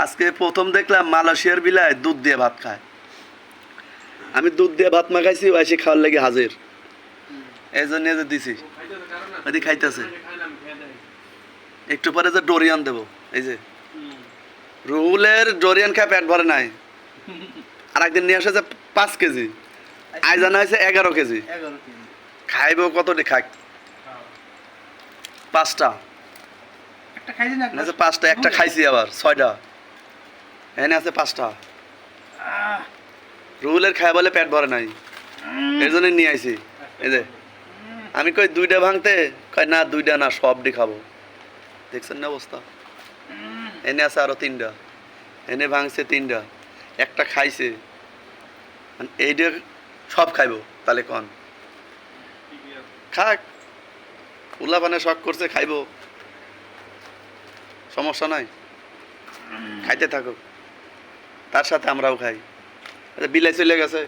আজকে প্রথম দেখলাম মালয়েশিয়ার বিলায় দুধ দিয়ে ভাত খায়। আমি দুধ দিয়ে ভাত মাখাইছি, এসে খাওয়ার লাগে হাজির, এই জন্য যে দিছি ওই খাইতেছে। একটু পরে যে ডোরিয়ান দেবো, এই যে রুহুলের ডোরিয়ান খায় পেট ভরে নাই। আর একদিন নিয়ে আসে যে 5 কেজি, আজ আনা হয়েছে 11 কেজি। খাইব কতটি খাক? 5টা, 5টা, একটা খাইছি আবার 6টা, এনে আছে 5টা। রুহুলের খায় বলে পেট ভরে নাই, এর জন্য নিয়ে আইছি। এই যে আমি কই 2টা ভাঙতে, কয় না 2টা না, সবটি খাবো। দেখছেন না অবস্থা? এনে আছে আরো 3টা, এনে ভাঙছে 3টা, একটা খাইছে। এইটা সব খাইবো তাহলে কন? খাক, উলা পানে শখ করছে, খাইবো, সমস্যা নাই, খাইতে থাকুক, তার সাথে আমরাও খাই। বিলাই চলে গেছে।